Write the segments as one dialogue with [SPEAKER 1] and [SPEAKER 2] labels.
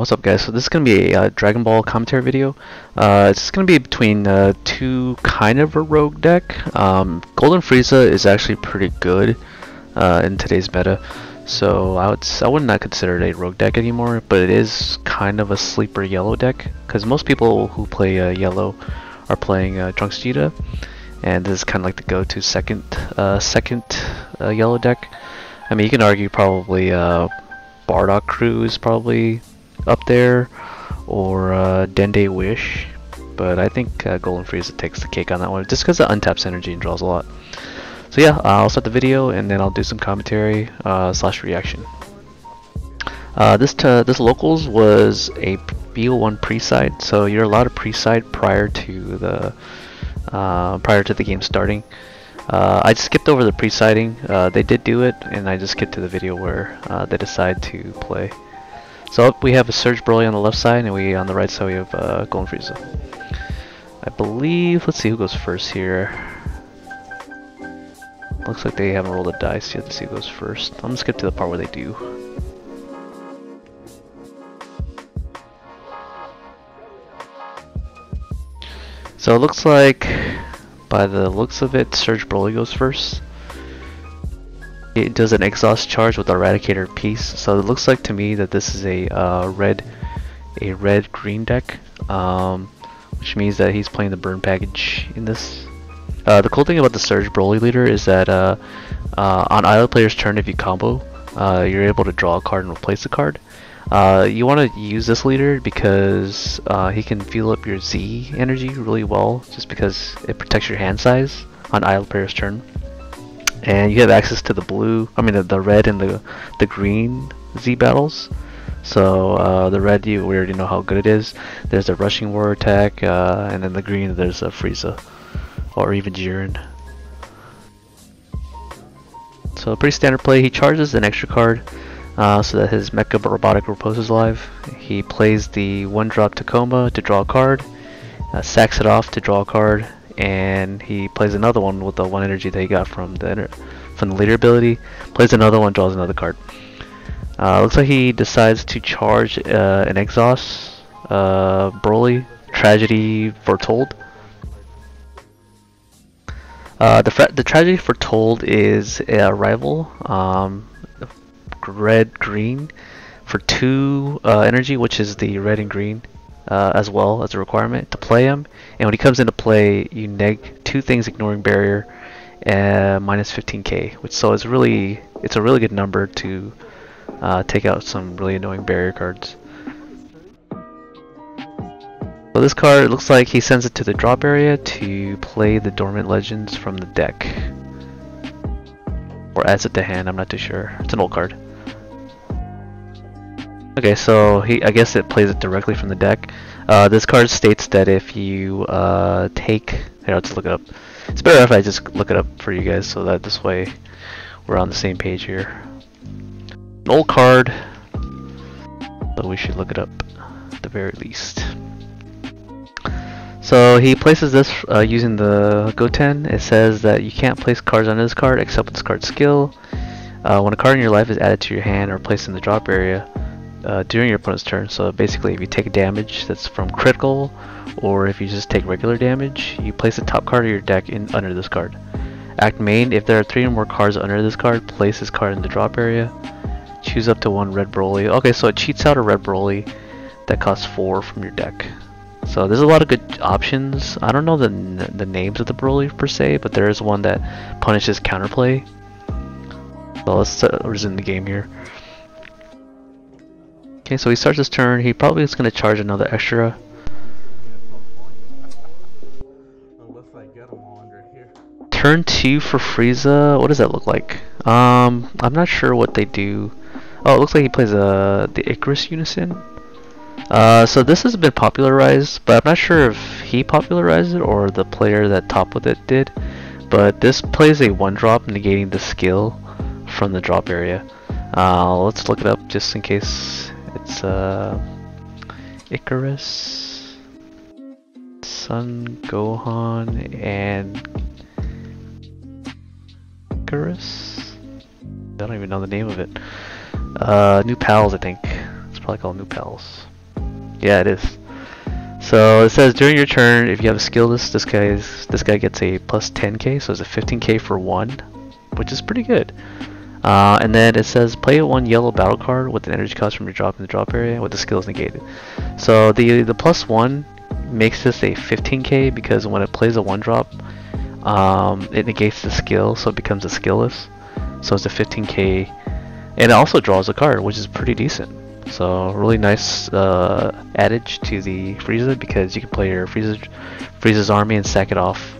[SPEAKER 1] What's up guys? So this is going to be a Dragon Ball commentary video. It's going to be between two kind of a rogue deck. Golden Frieza is actually pretty good in today's meta, so I would not consider it a rogue deck anymore, but it is kind of a sleeper yellow deck, because most people who play yellow are playing Trunks Vegeta, and this is kind of like the go-to second yellow deck. I mean, you can argue probably Bardock Crew is probably up there, or Dende Wish, but I think Golden Frieza takes the cake on that one, just because it untaps energy and draws a lot. So yeah, I'll start the video and then I'll do some commentary slash reaction. This locals was a BO1 pre-side, so you're allowed to pre-side prior to the game starting. I skipped over the pre-siding. They did do it, and I just skipped to the video where they decide to play. So up we have a Surge Broly on the left side, and on the right side we have Golden Frieza. I believe, let's see who goes first here. Looks like they haven't rolled a dice yet to see who goes first. I'm gonna skip to the part where they do. So it looks like, by the looks of it, Surge Broly goes first. It does an exhaust charge with Eradicator piece, so it looks like to me that this is a red-green deck, which means that he's playing the burn package in this. The cool thing about the Surge Broly leader is that on either player's turn, if you combo, you're able to draw a card and replace the card. You want to use this leader because he can fuel up your Z energy really well, just because it protects your hand size on either player's turn. And you have access to the red and the green Z battles. So the red, we already know how good it is. There's a rushing war attack, and then the green, there's a Frieza, or even Jiren. So pretty standard play. He charges an extra card so that his Mecha Robotic Repose is live. He plays the 1-drop Tacoma to draw a card, sacks it off to draw a card, and he plays another one with the 1 energy that he got from the leader ability. Plays another one, draws another card. Looks like he decides to charge an exhaust Broly Tragedy Foretold. The Tragedy Foretold is a rival, red-green for 2 energy, which is the red and green as well as a requirement to play him. And when he comes into play, you neg 2 things, ignoring barrier, minus 15k, so it's a really good number to take out some really annoying barrier cards. So this card, it looks like he sends it to the drop area to play the Dormant Legends from the deck, or adds it to hand. I'm not too sure. It's an old card. Okay, so I guess it plays it directly from the deck. This card states that if you here, I'll just look it up. It's better if I just look it up for you guys, so that this way we're on the same page here. An old card, so we should look it up at the very least. So he places this using the Goten. It says that you can't place cards on this card except with this card's skill. When a card in your life is added to your hand or placed in the drop area during your opponent's turn, so basically if you take damage that's from critical, or if you just take regular damage, you place the top card of your deck under this card. Act main, if there are 3 or more cards under this card, place this card in the drop area. Choose up to 1 red Broly. Okay, so it cheats out a red Broly that costs 4 from your deck. So there's a lot of good options. I don't know the names of the Broly per se, but there is one that punishes counterplay. So let's resume the game here. Okay, so he starts his turn. He probably is going to charge another extra. Turn 2 for Frieza. What does that look like? I'm not sure what they do. Oh, it looks like he plays the Icarus Unison. So this has been popularized, but I'm not sure if he popularized it or the player that topped with it did. But this plays a 1-drop, negating the skill from the drop area. Let's look it up just in case. It's Icarus, Son Gohan, and Icarus. I don't even know the name of it. New Pals, I think. It's probably called New Pals. Yeah, it is. So it says during your turn, if you have a skill list, this guy gets a plus 10k, so it's a 15k for one, which is pretty good. And then it says play one yellow battle card with an energy cost from your drop in the drop area with the skills negated. So the plus one makes this a 15k because when it plays a one drop, it negates the skill, so it becomes a skillless. So it's a 15k, and it also draws a card, which is pretty decent. So really nice adage to the Frieza, because you can play your Frieza's army and sack it off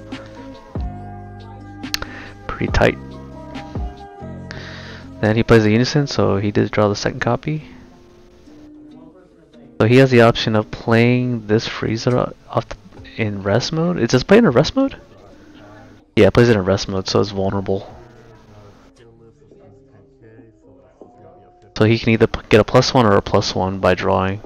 [SPEAKER 1] pretty tight. Then he plays the Unison, so he did draw the second copy. So he has the option of playing this Frieza in rest mode. It says play in a rest mode? Yeah, it plays it in rest mode, so it's vulnerable. So he can either get a +1 or a +1 by drawing.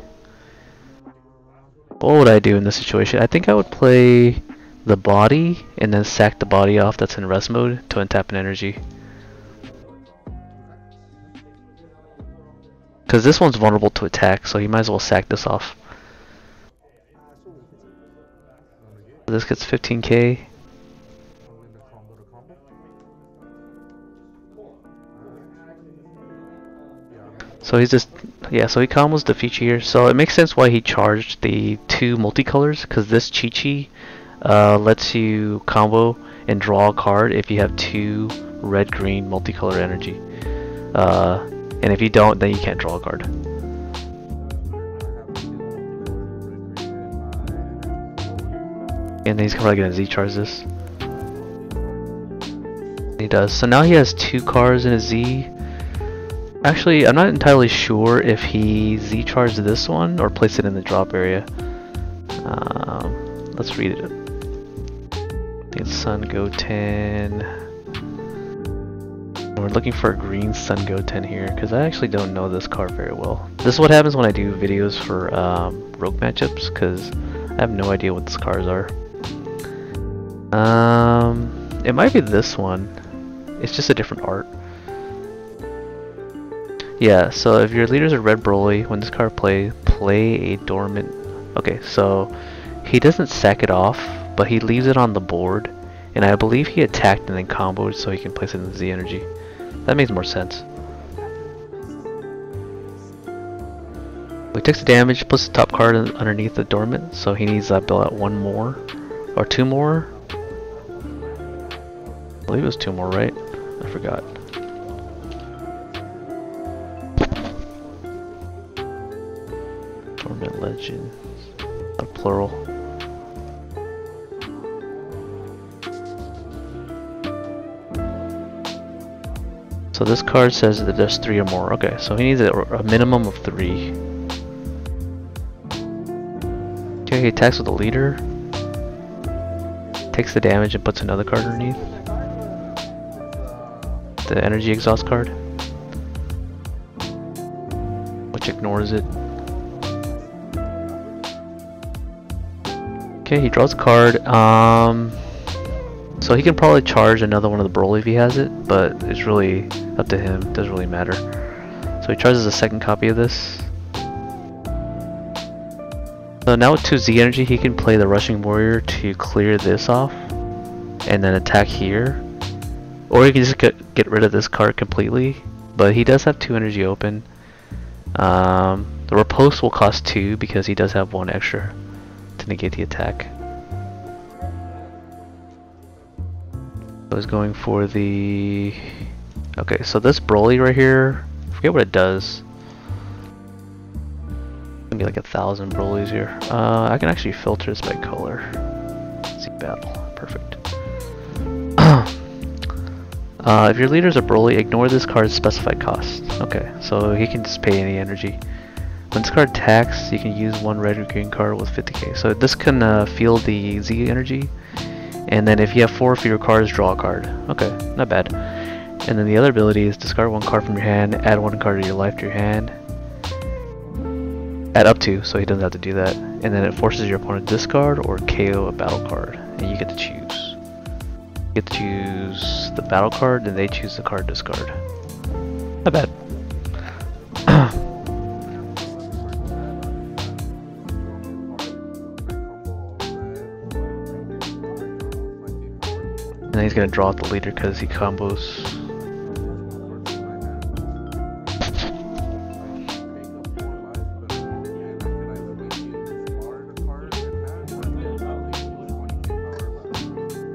[SPEAKER 1] What would I do in this situation? I think I would play the body and then sack the body off that's in rest mode to untap an energy. Because this one's vulnerable to attack, so you might as well sack this off. This gets 15k. So he's just, yeah, so he combos the Fichi here. So it makes sense why he charged the 2 multicolors, because this Chi-Chi lets you combo and draw a card if you have 2 red-green multicolor energy. And if you don't, then you can't draw a card. And then he's probably gonna Z-charge this. He does. So now he has 2 cards in a Z. Actually, I'm not entirely sure if he Z-charged this one or placed it in the drop area. Let's read it. I think it's Sun Goten. We're looking for a green Sun Goten here, because I actually don't know this card very well. This is what happens when I do videos for rogue matchups, because I have no idea what these cards are. It might be this one. It's just a different art. Yeah, so if your leaders are Red Broly, when this card play a dormant... Okay, so he doesn't sack it off, but he leaves it on the board, and I believe he attacked and then comboed so he can place it in the Z energy. That makes more sense. He takes the damage, puts the top card underneath the dormant, so he needs to build out 1 more, or 2 more. I believe it was 2 more, right? I forgot. Dormant Legends, not plural. So this card says that there's 3 or more. Okay, so he needs a minimum of 3. Okay, he attacks with the leader. Takes the damage and puts another card underneath. The energy exhaust card, which ignores it. Okay, he draws a card. So he can probably charge another one of the Broly if he has it, but it's really up to him. It doesn't really matter. So he charges a second copy of this. So now with 2 Z energy, he can play the Rushing Warrior to clear this off, and then attack here. Or he can just get rid of this card completely, but he does have 2 energy open. The Riposte will cost 2 because he does have 1 extra to negate the attack. I was going for the... Okay, so this Broly right here, I forget what it does. It's gonna be like 1,000 Brolys here. I can actually filter this by color. Z battle, perfect. If your leader's a Broly, ignore this card's specified cost. Okay, so he can just pay any energy. When this card attacks, you can use 1 red or green card with 50k. So this can field the Z energy. And then if you have 4 fewer cards, draw a card. Okay, not bad. And then the other ability is discard 1 card from your hand, add 1 card of your life to your hand. Add up to, so he doesn't have to do that. And then it forces your opponent to discard or KO a battle card. And you get to choose. You get to choose the battle card, and they choose the card discard. Not bad. then he's gonna draw out the leader because he combos.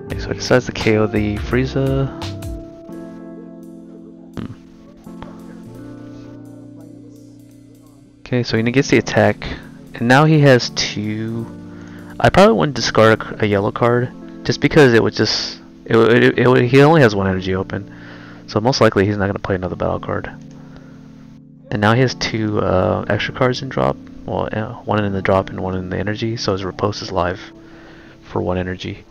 [SPEAKER 1] Okay, so he decides to KO the Frieza. Okay, so he gets the attack, and now he has two. I probably wouldn't discard a yellow card, just because it would just he only has one energy open, so most likely he's not gonna play another battle card. And now he has two extra cards in drop. Well, one in the drop and one in the energy. So his riposte is live for one energy.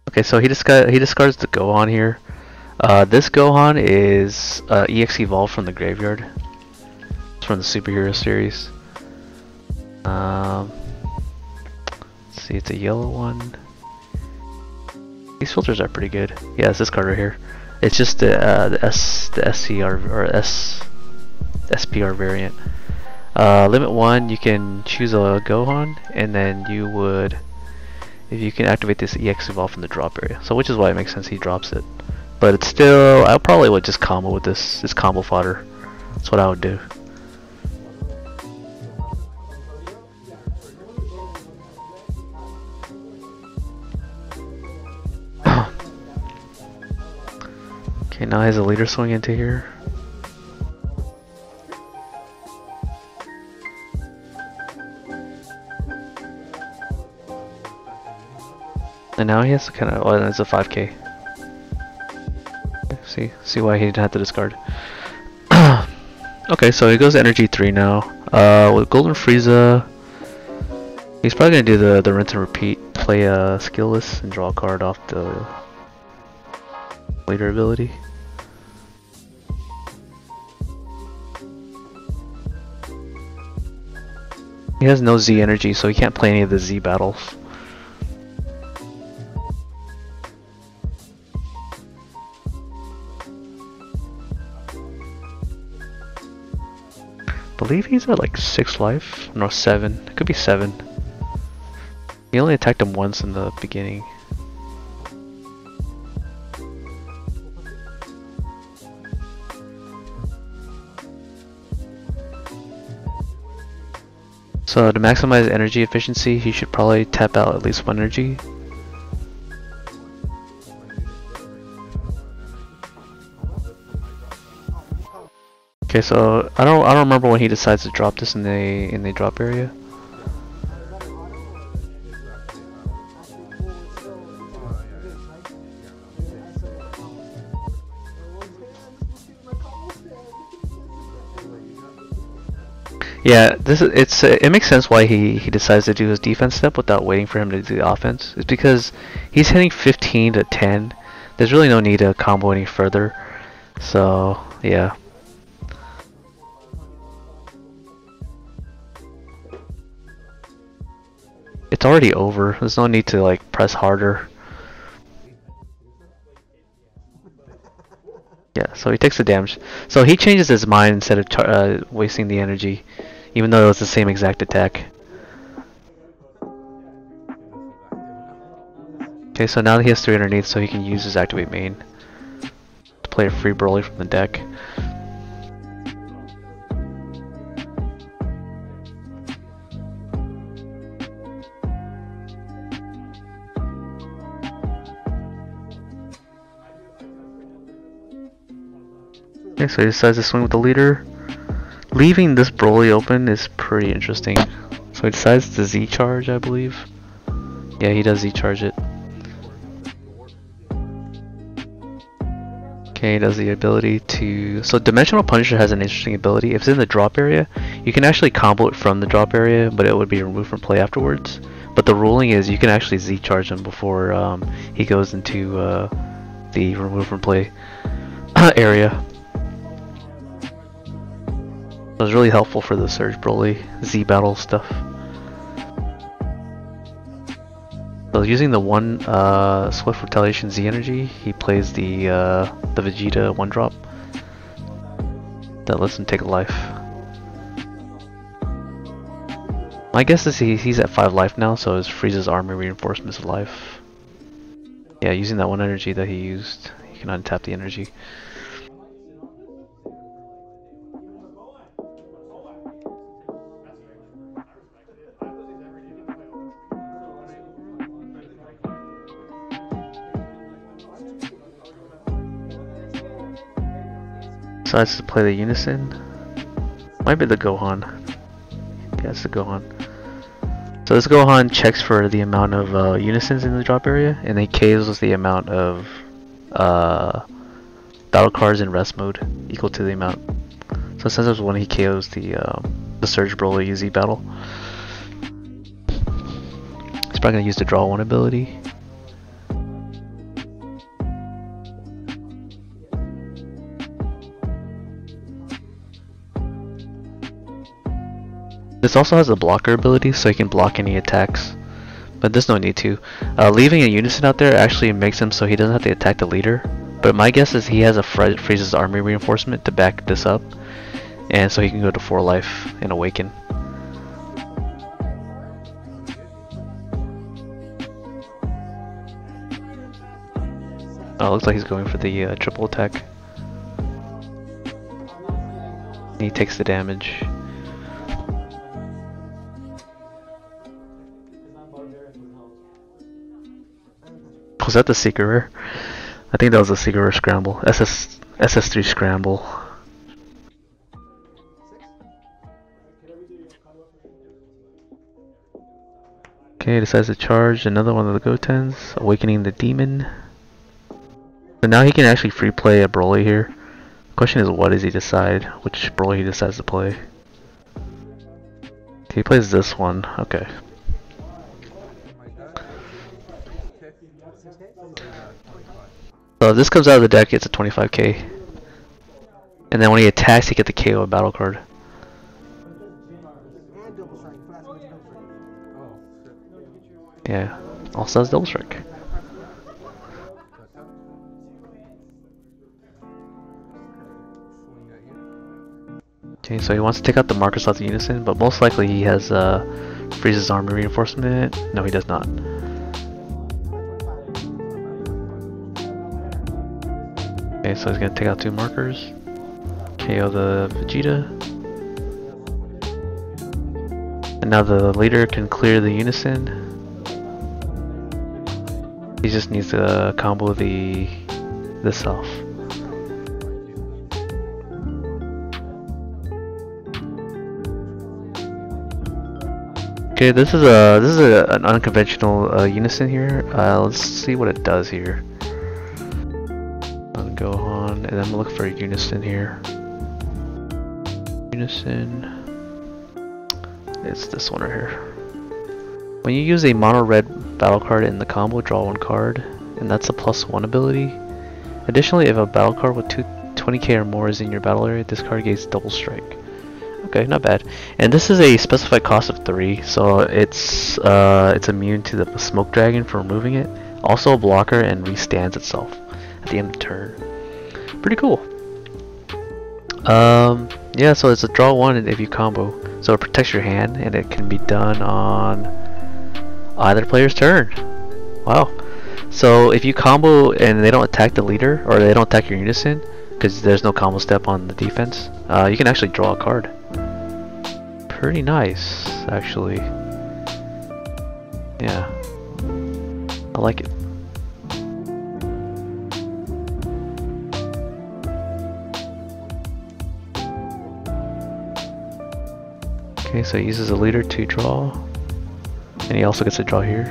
[SPEAKER 1] Okay, so he discards the Gohan here. This Gohan is EX evolved from the graveyard. It's from the superhero series. Let's see, it's a yellow one. These filters are pretty good. Yeah, it's this card right here. It's just the SCR or SPR variant. Limit 1, you can choose a Gohan, and then you would, if you can activate this EX evolve from the drop area. So which is why it makes sense he drops it. But it's still, I probably would just combo with this combo fodder. That's what I would do. Okay, now he has a leader swing into here. And now he has to kind of, oh, it's a 5k. See why he didn't have to discard. Okay, so he goes energy 3 now. With Golden Frieza, he's probably gonna do the rinse and repeat, play a skillless and draw a card off the leader ability. He has no Z energy, so he can't play any of the Z battles. I believe he's at like 6 life. No, 7. It could be 7. He only attacked him once in the beginning. So to maximize energy efficiency, he should probably tap out at least one energy. Okay, so I don't remember when he decides to drop this in the drop area. Yeah, it makes sense why he decides to do his defense step without waiting for him to do the offense. It's because he's hitting 15 to 10. There's really no need to combo any further. So yeah. It's already over. There's no need to like press harder. Yeah, so he takes the damage. So he changes his mind instead of wasting the energy, even though it was the same exact attack. Okay, so now he has 3 underneath, so he can use his activate main to play a free Broly from the deck. Okay, so he decides to swing with the leader. Leaving this Broly open is pretty interesting. So he decides to Z charge, I believe. Yeah, he does Z charge it. Okay, he does the ability to... So Dimensional Punisher has an interesting ability. If it's in the drop area, you can actually combo it from the drop area, but it would be removed from play afterwards. But the ruling is you can actually Z charge him before he goes into the remove from play area. So it's really helpful for the Surge Broly Z battle stuff. So using the one Swift Retaliation Z energy, he plays the Vegeta 1-drop that lets him take a life. My guess is he's at 5 life now, so his Frieza's armor reinforcement is life. Yeah, using that 1 energy that he used, he can untap the energy. Decides to play the Unison. Might be the Gohan. Yeah, it's the Gohan. So this Gohan checks for the amount of Unisons in the drop area, and then KOs the amount of battle cards in rest mode equal to the amount. So sometimes when he KOs the Surge Broly EZ battle, he's probably gonna use the draw 1 ability. This also has a blocker ability, so he can block any attacks, but there's no need to. Leaving a Unison out there actually makes him so he doesn't have to attack the leader, but my guess is he has a Frieza's army reinforcement to back this up, and so he can go to 4 life and awaken. Oh, it looks like he's going for the triple attack. And he takes the damage. Was that the secret rare? I think that was the secret rare scramble. SS3 scramble. Okay, decides to charge another one of the Gotens, awakening the demon. So now he can actually free play a Broly here. The question is, what does he decide? Which Broly he decides to play? Okay, he plays this one. Okay. So if this comes out of the deck, it's a 25k. And then when he attacks, he gets the KO battle card. Yeah, also has double strike. Okay, so he wants to take out the markers off the Unison, but most likely he has Frieza's armor reinforcement. No, he does not. Okay, so he's gonna take out 2 markers, KO the Vegeta, and now the leader can clear the Unison. He just needs to combo this off. Okay, this is an unconventional Unison here. Let's see what it does here. Gohan, and then I'm gonna look for a Unison here. Unison. It's this one right here. When you use a mono red battle card in the combo, draw 1 card, and that's a +1 ability. Additionally, if a battle card with 20k or more is in your battle area, this card gains double strike. Okay, not bad. And this is a specified cost of 3, so it's immune to the smoke dragon for removing it. Also a blocker and restands itself at the end of the turn. Pretty cool. Yeah, so it's a draw 1 if you combo. So it protects your hand, and it can be done on either player's turn. Wow. So if you combo and they don't attack the leader, or they don't attack your Unison, because there's no combo step on the defense, you can actually draw a card. Pretty nice, actually. Yeah. I like it. Okay, so he uses a leader to draw, and he also gets a draw here.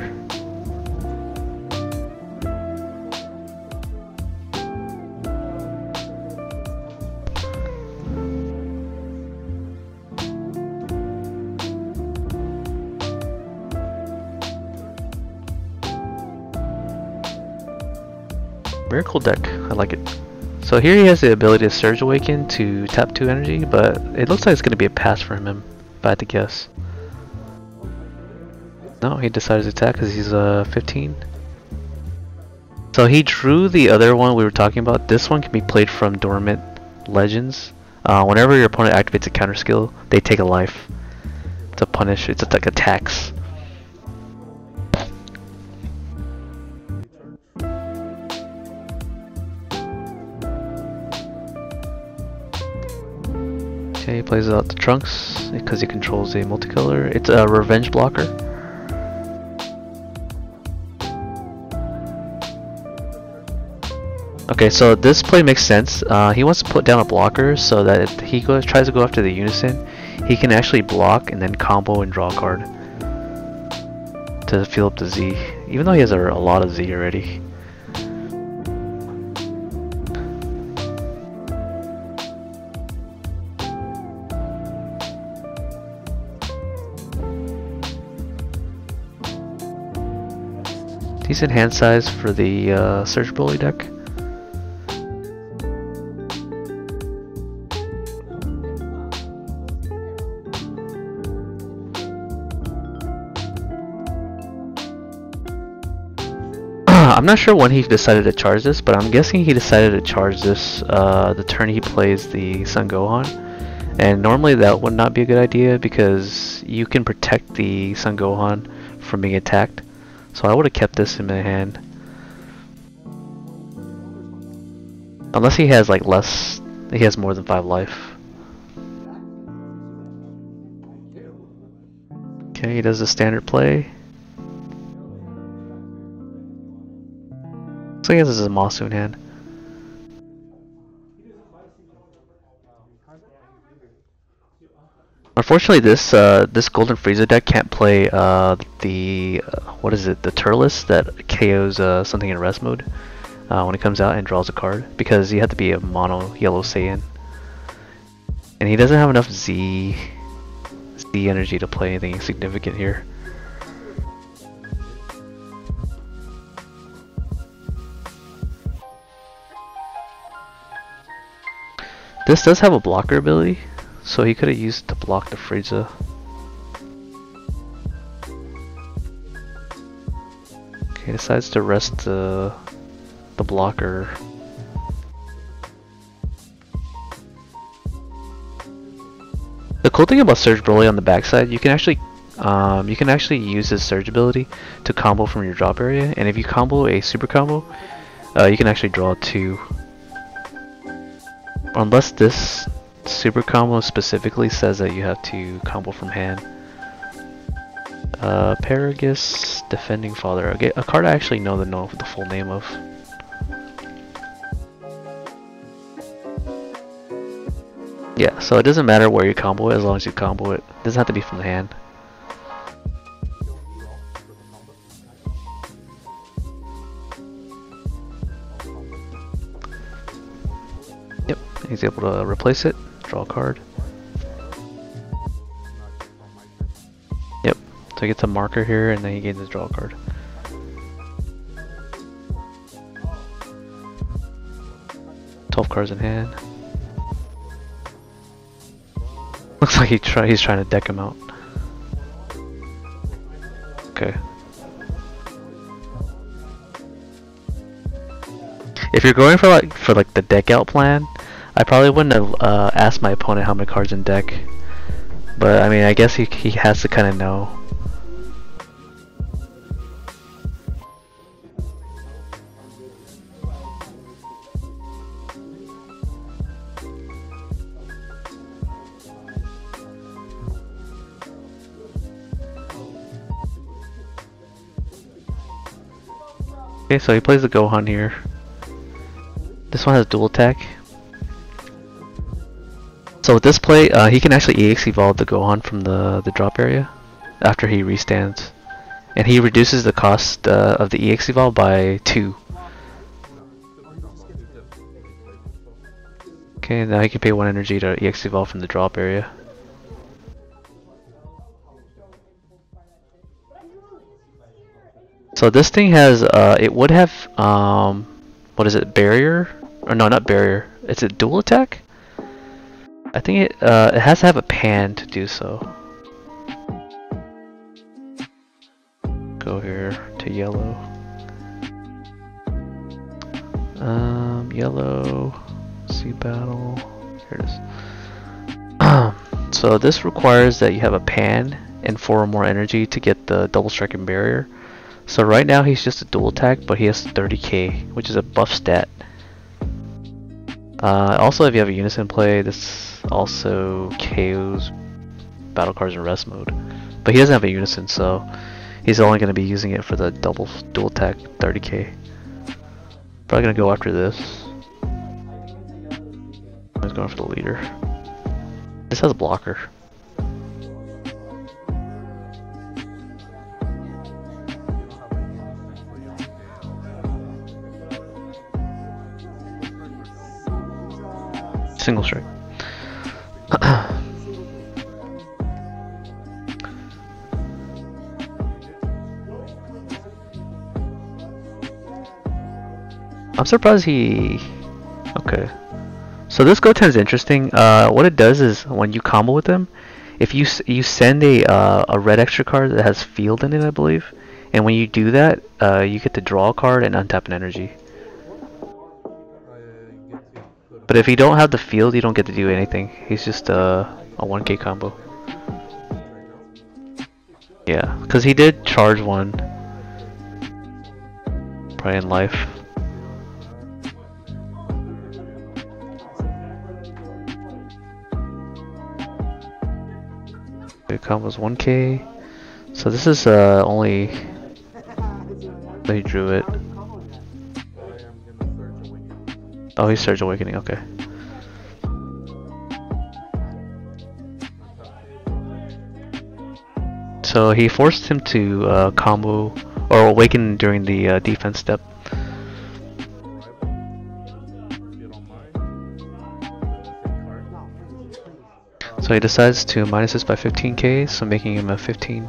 [SPEAKER 1] Very cool deck, I like it. So here he has the ability to Surge Awaken to tap 2 energy, but it looks like it's going to be a pass for him. If I had to guess. No, he decided to attack because he's 15. So he drew the other one we were talking about. This one can be played from Dormant Legends. Whenever your opponent activates a counter skill, they take a life. to punish. It's like a tax. Okay, he plays out the Trunks because he controls a multicolor. It's a revenge blocker. Okay, so this play makes sense. He wants to put down a blocker so that if he tries to go after the Unison, he can actually block and then combo and draw a card to fill up the Z, even though he has a lot of Z already. Decent hand size for the Surge Bully deck. I'm not sure when he decided to charge this, but I'm guessing he decided to charge this the turn he plays the Son Gohan. And normally that would not be a good idea because you can protect the Son Gohan from being attacked. So I would have kept this in my hand. Unless he has like he has more than 5 life. Okay, he does the standard play. So I guess this is a Monsoon hand. Unfortunately, this Golden Frieza deck can't play what is it? The Turles that KOs something in rest mode when it comes out and draws a card because you have to be a mono yellow Saiyan, and he doesn't have enough Z energy to play anything significant here. This does have a blocker ability, so he could have used to block the Frieza. Okay, he decides to rest the blocker. The cool thing about Surge Broly on the backside, you can actually use his Surge ability to combo from your drop area, and if you combo a super combo, you can actually draw 2. Unless this super combo specifically says that you have to combo from hand. Paragus, Defending Father. Okay, a card I actually know the full name of. Yeah, so it doesn't matter where you combo it as long as you combo it. It doesn't have to be from the hand. Yep, he's able to replace it, draw a card. Yep, so he gets a marker here and then he gains his draw card. $12 in hand. Looks like he's trying to deck him out. Okay. If you're going for like the deck out plan, I probably wouldn't have asked my opponent how many cards in deck. But I mean, I guess he has to kind of know. Okay, so he plays the Gohan here. This one has dual attack. So with this play, he can actually EX evolve the Gohan from the drop area after he restands. And he reduces the cost of the EX evolve by 2. Okay, now he can pay 1 energy to EX evolve from the drop area. So this thing has, it would have, what is it, barrier? Or no, not barrier. Is it dual attack? I think it has to have a pan to do so. Go here to yellow. Yellow, see battle, here it is. So this requires that you have a pan and 4 or more energy to get the double strike and barrier. So right now he's just a dual attack, but he has 30k, which is a buff stat. Also, if you have a unison play, this also KOs battle cards in rest mode. But he doesn't have a unison, so he's only going to be using it for the dual attack 30k. Probably going to go after this. He's going for the leader. This has a blocker. Single strike. I'm surprised he... Okay. So this Goten is interesting. What it does is when you combo with him, if you send a red extra card that has field in it, I believe, and when you do that, you get to draw a card and untap an energy. But if you don't have the field, you don't get to do anything. He's just a 1k combo. Yeah, because he did charge one. Probably in life. The combo's 1k. So this is only... He drew it. Oh, he Surge Awakening, okay. So he forced him to combo or awaken during the defense step. So he decides to minus this by 15k, so making him a 15.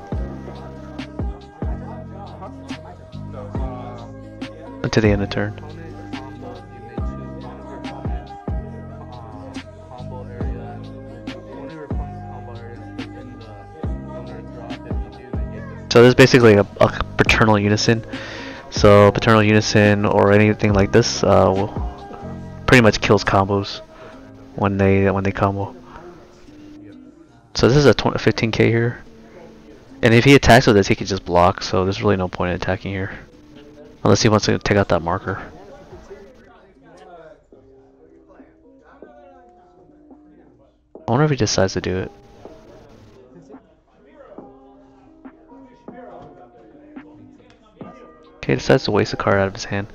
[SPEAKER 1] Until the end of the turn. So this is basically a paternal unison. So paternal unison or anything like this will pretty much kills combos when they combo. So this is a 15k here, and if he attacks with this, he can just block. So there's really no point in attacking here, unless he wants to take out that marker. I wonder if he decides to do it. Okay, he decides to waste a card out of his hand.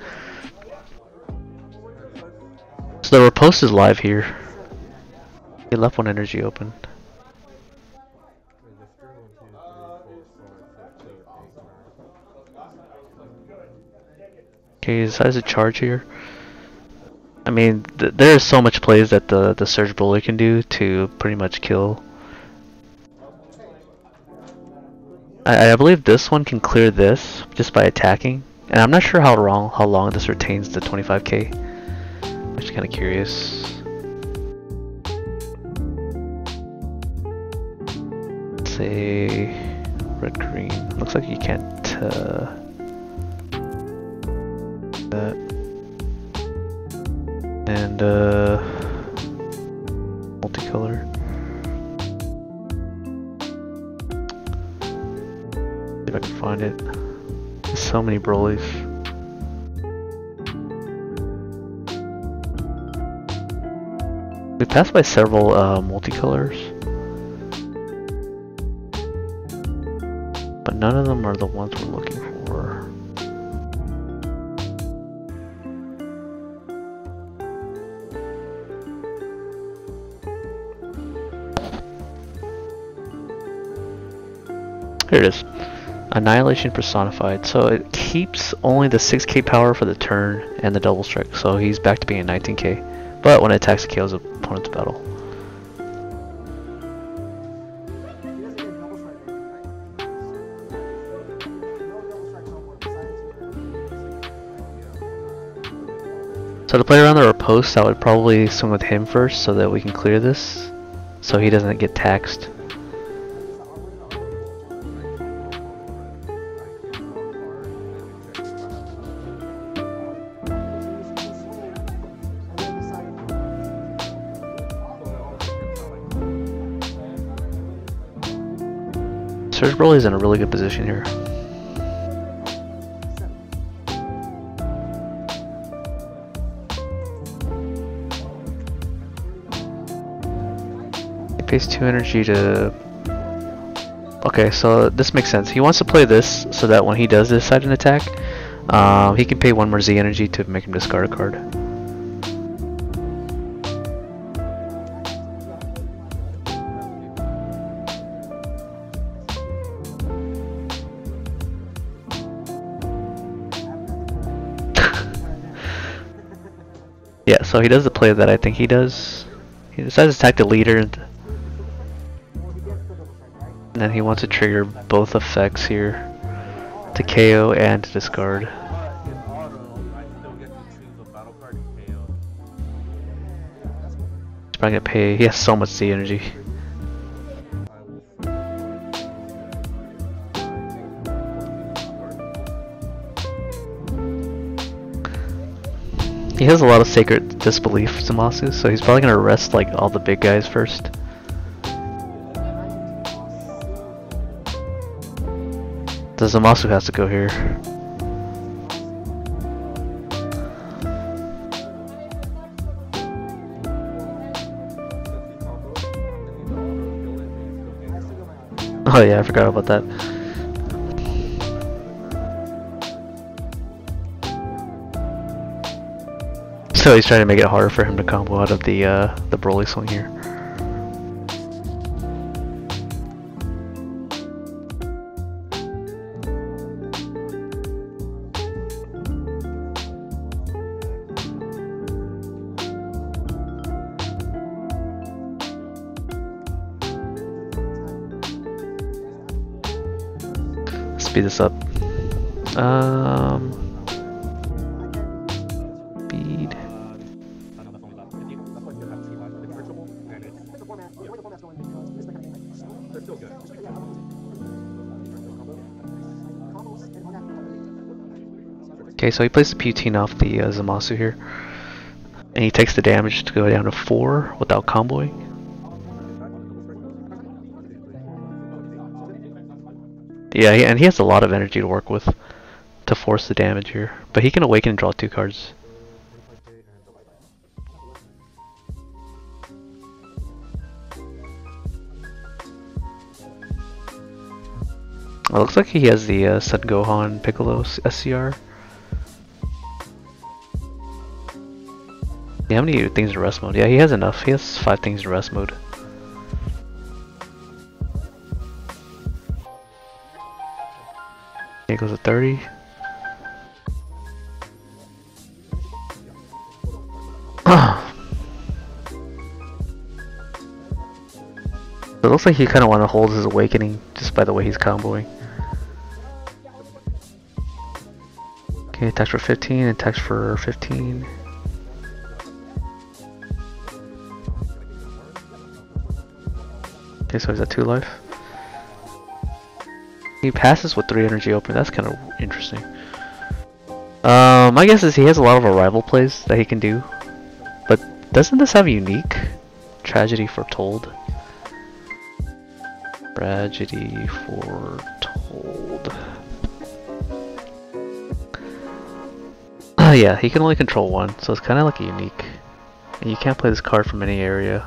[SPEAKER 1] So the riposte is live here. He left one energy open. Okay, he decides to charge here. I mean, there's so much plays that the Surge Bully can do to pretty much kill. I believe this one can clear this just by attacking, and I'm not sure how long this retains the 25k. I'm just kind of curious. Let's say red green. Looks like you can't that. And multicolor. See if I can find it. There's so many Brolys. We passed by several multicolors, but none of them are the ones we're looking for. Here it is. Annihilation personified. So it keeps only the 6k power for the turn and the double strike. So he's back to being 19k. But when it attacks, it kills the opponent's battle. So to play around the riposte, I would probably swing with him first so that we can clear this. So he doesn't get taxed. Surge Broly's in a really good position here. He pays 2 energy to... Okay, so this makes sense. He wants to play this so that when he does decide an attack, he can pay 1 more Z energy to make him discard a card. Yeah, so he does the play that I think he does. He decides to attack the leader, and then he wants to trigger both effects here to KO and to discard. He's probably gonna pay. He has so much Z energy. He has a lot of Sacred Disbelief, Zamasu, so he's probably gonna arrest like all the big guys first. The Zamasu has to go here. Oh yeah, I forgot about that. So he's trying to make it harder for him to combo out of the Broly swing here. Speed this up. Speed. Okay, so he plays the Putine off the Zamasu here, and he takes the damage to go down to 4 without comboing. Yeah, and he has a lot of energy to work with to force the damage here, but he can awaken and draw 2 cards. It looks like he has the Sun Gohan Piccolo SCR. Yeah, how many things in rest mode? Yeah, he has enough. He has 5 things in rest mode. He goes to 30. It looks like he kind of want to hold his awakening just by the way he's comboing. Okay, attacks for 15, attacks for 15. Okay, so he's at 2 life. He passes with 3 energy open. That's kind of interesting. My guess is he has a lot of arrival plays that he can do. But doesn't this have a unique? Tragedy Foretold. Tragedy Foretold. Yeah, he can only control 1, so it's kind of like a unique. And you can't play this card from any area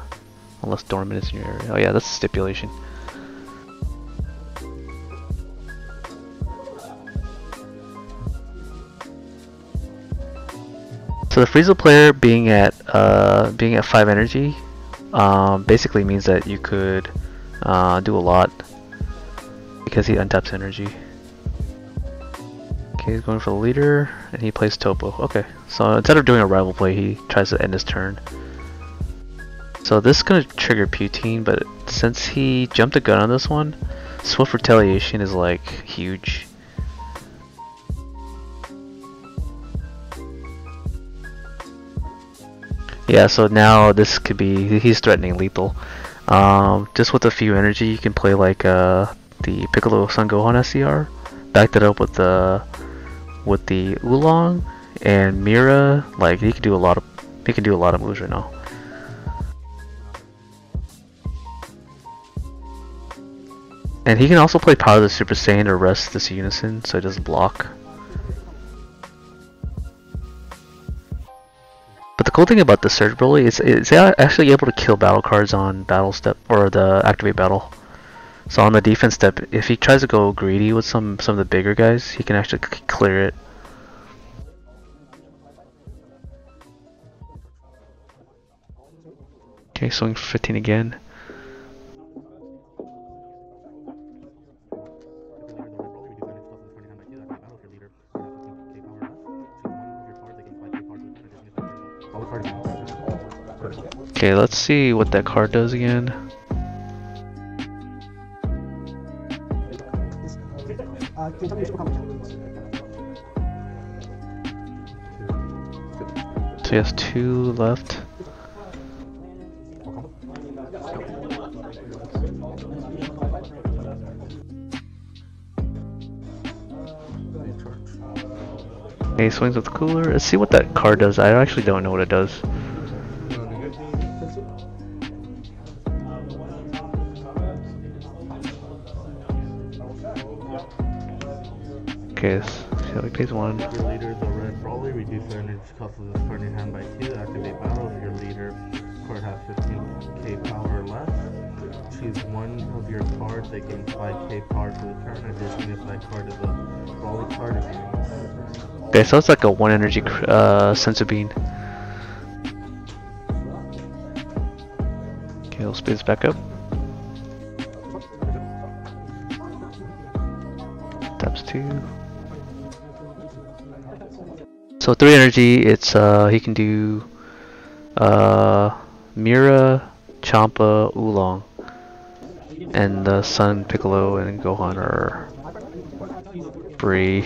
[SPEAKER 1] unless Dormant is in your area. Oh yeah, that's a stipulation. So the Frieza player being at 5 energy basically means that you could do a lot because he untaps energy. Okay, he's going for the leader and he plays Topo. Okay, so instead of doing a rival play, he tries to end his turn. So this is going to trigger Putine, but since he jumped the gun on this one, Swift Retaliation is like huge. Yeah, so now this could be, he's threatening lethal. Just with a few energy, you can play like the Piccolo Sun Gohan SCR, back that up with the Oolong and Mira. Like he can do a lot of moves right now. And he can also play Power of the Super Saiyan to rest this Unison so it doesn't block. But the cool thing about the Surge Broly is it's actually able to kill battle cards on battle step or the activate battle. So on the defense step, if he tries to go greedy with some of the bigger guys, he can actually clear it. Okay, swing for 15 again. Okay, let's see what that card does again. So he has 2 left. Okay, he swings with the cooler. Let's see what that card does. I actually don't know what it does. Okay, so he pays 1.
[SPEAKER 2] If your leader is a red brawler, reduce the energy cost of this card in hand by 2. Activate battle. If your leader card has 15k power or less, choose one of your cards that gains 5k power for the turn. Additionally, if that card is a brawler card, it gains.
[SPEAKER 1] Okay, so it's like a 1 energy Senzu Bean. Okay, we'll speed this back up. Taps 2. So 3 energy, it's he can do Mira, Champa, Oolong, and the Sun, Piccolo, and Gohan are free.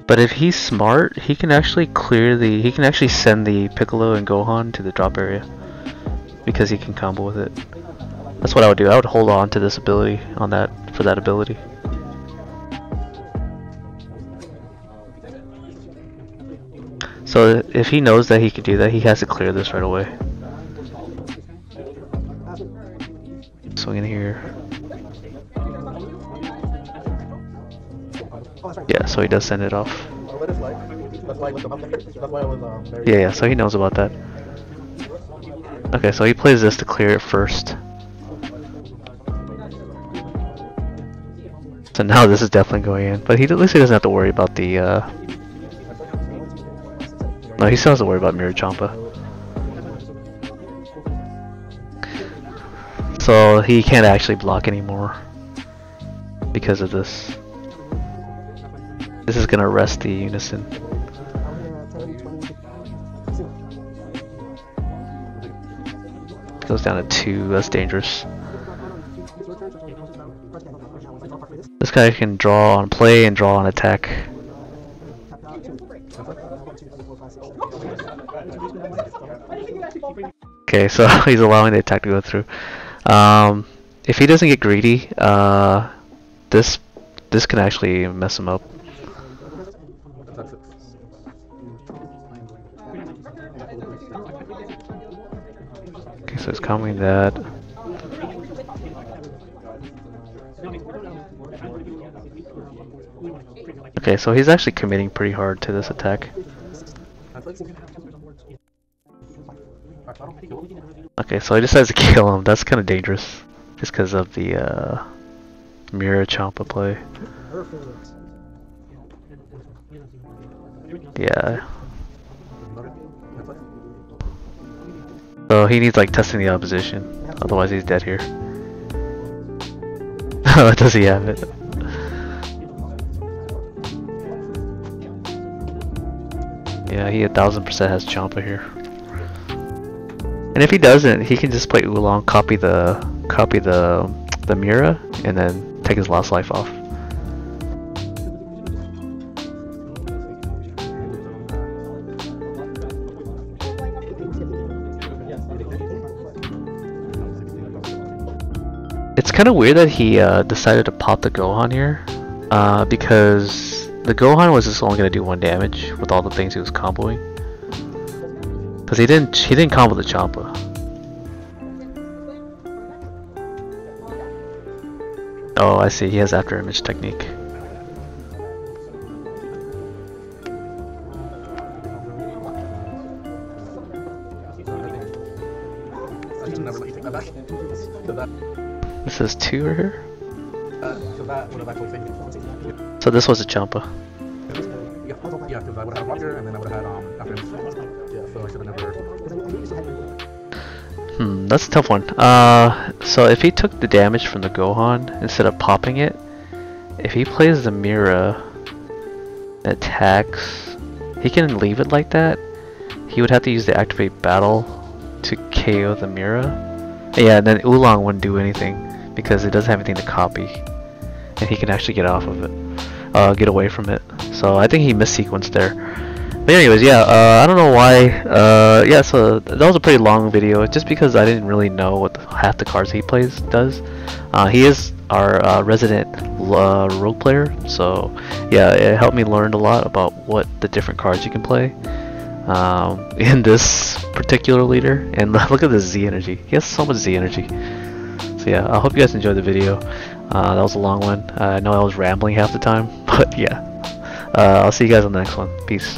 [SPEAKER 1] But if he's smart, he can actually send the Piccolo and Gohan to the drop area because he can combo with it. That's what I would do. I would hold on to this ability for that ability. So if he knows that he can do that, he has to clear this right away. Swing in here. Yeah, so he does send it off. Yeah, so he knows about that. Okay, so he plays this to clear it first. So now this is definitely going in, but at least he doesn't have to worry about the no, he still has to worry about Mirror Champa. So he can't actually block anymore because of this. This is gonna arrest the Unison. Goes down to 2, that's dangerous. This guy can draw on play and draw on attack. Okay, so he's allowing the attack to go through. If he doesn't get greedy, this can actually mess him up. Okay, so he's comboing that. Okay, so he's actually committing pretty hard to this attack. Okay, so he decides to kill him. That's kind of dangerous, just because of the Mirror Champa play. Yeah. So he needs like testing the opposition, otherwise he's dead here. Does he have it? Yeah, he 1000% has Champa here. And if he doesn't, he can just play Oolong, copy the Mira, and then take his last life off. It's kind of weird that he decided to pop the Gohan here, because the Gohan was just only gonna do 1 damage with all the things he was comboing. Because he didn't combo the Champa. Oh, I see. He has after image technique. This is 2 right here. So this was a Champa.
[SPEAKER 2] Yeah, because I would have had Roger, and then I would have had after him. Yeah, so I should have never.
[SPEAKER 1] That's a tough one. So if he took the damage from the Gohan instead of popping it, if he plays the Mira attacks, he can leave it like that. He would have to use the activate battle to KO the Mira. Yeah, and then Oolong wouldn't do anything because it doesn't have anything to copy, and he can actually get off of it, get away from it. So I think he missequenced there. But anyways, yeah, I don't know why. Yeah, so that was a pretty long video, just because I didn't really know what half the cards he plays does. He is our resident rogue player, so yeah, it helped me learn a lot about what the different cards you can play in this particular leader. And look at the Z energy. He has so much Z energy. So yeah, I hope you guys enjoyed the video. That was a long one. I know I was rambling half the time, but yeah. I'll see you guys on the next one. Peace.